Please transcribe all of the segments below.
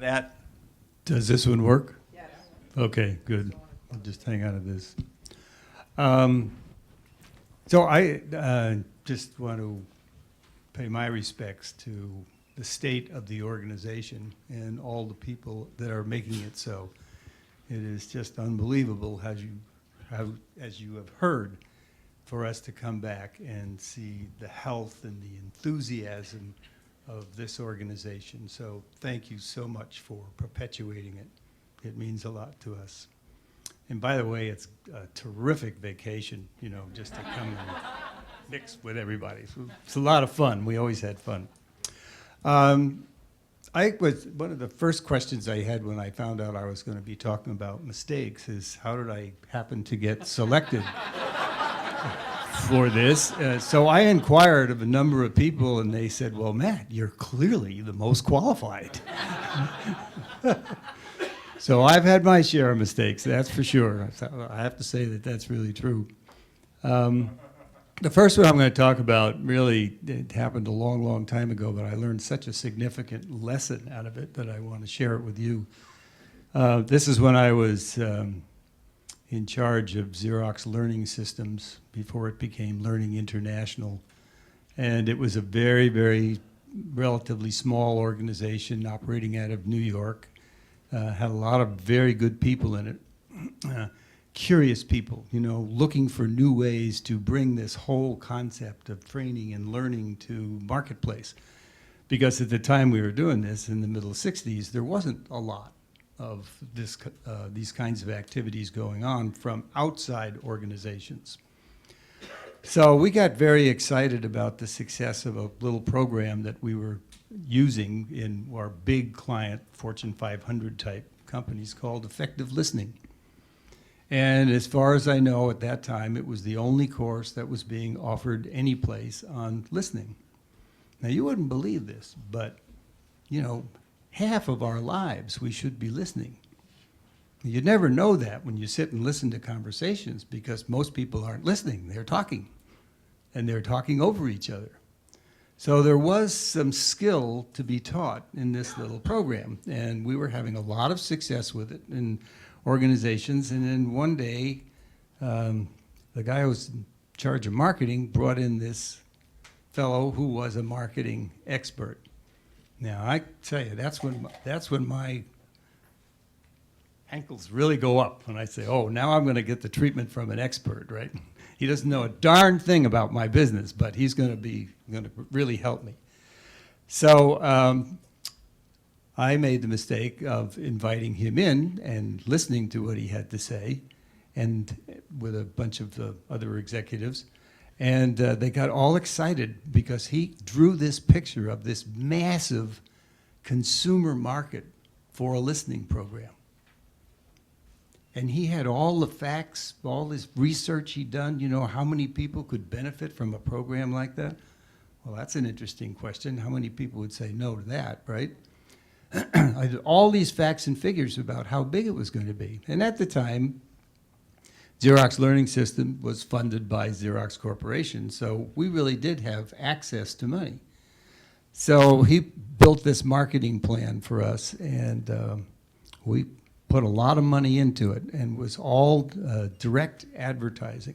With that, does this one work? Yes. Okay, good. I'll just hang on to this. So I just want to pay my respects to the state of the organization and all the people that are making it so. It is just unbelievable as you have heard, for us to come back and see the health and the enthusiasm of this organization. So thank you so much for perpetuating it. It means a lot to us. And by the way, it's a terrific vacation, you know, just to come and mix with everybody. So it's a lot of fun. We always had fun. One of the first questions I had when I found out I was going to be talking about mistakes is, how did I happen to get selected for this? So I inquired of a number of people, and they said, well, Matt, you're clearly the most qualified. So I've had my share of mistakes, that's for sure. I have to say that that's really true. The first one I'm going to talk about, really, it happened a long, long time ago, but I learned such a significant lesson out of it that I want to share it with you. This is when I was in charge of Xerox Learning Systems before it became Learning International. And it was a very, very relatively small organization operating out of New York. Had a lot of very good people in it. Curious people, you know, looking for new ways to bring this whole concept of training and learning to marketplace. Because at the time we were doing this, in the middle 60s, there wasn't a lot of these kinds of activities going on from outside organizations. So we got very excited about the success of a little program that we were using in our big client, Fortune 500 type companies, called Effective Listening. And as far as I know, at that time, it was the only course that was being offered any place on listening. Now, you wouldn't believe this, but, you know, half of our lives we should be listening. You never know that when you sit and listen to conversations, because most people aren't listening, they're talking. And they're talking over each other. So there was some skill to be taught in this little program, and we were having a lot of success with it in organizations. And then one day, the guy who was in charge of marketing brought in this fellow who was a marketing expert. Now, I tell you, that's when my ankles really go up, when I say, oh, now I'm going to get the treatment from an expert, right? He doesn't know a darn thing about my business, but he's going to really help me. So I made the mistake of inviting him in and listening to what he had to say, and with a bunch of the other executives. And they got all excited because he drew this picture of this massive consumer market for a listening program. And he had all the facts, all this research he'd done, you know, how many people could benefit from a program like that? Well, that's an interesting question. How many people would say no to that, right? I did all these facts and figures about how big it was going to be. And at the time, Xerox Learning System was funded by Xerox Corporation, so we really did have access to money. So he built this marketing plan for us, and we put a lot of money into it, and was all direct advertising.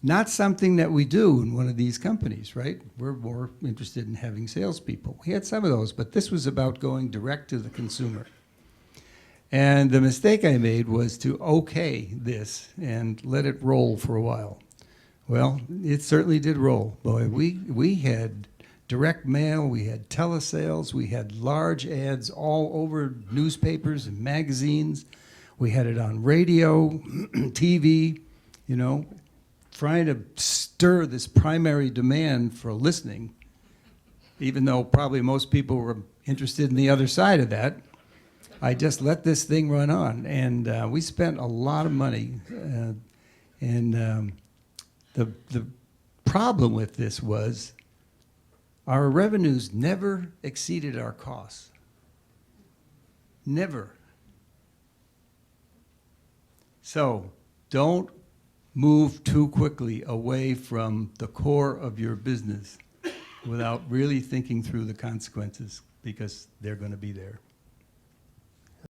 Not something that we do in one of these companies, right? We're more interested in having salespeople. We had some of those, but this was about going direct to the consumer. And the mistake I made was to okay this and let it roll for a while. Well, it certainly did roll. Boy, we had direct mail, we had telesales, we had large ads all over newspapers and magazines. We had it on radio, TV, you know, trying to stir this primary demand for listening, even though probably most people were interested in the other side of that. I just let this thing run on, and we spent a lot of money. The problem with this was our revenues never exceeded our costs. Never. So don't move too quickly away from the core of your business without really thinking through the consequences, because they're going to be there.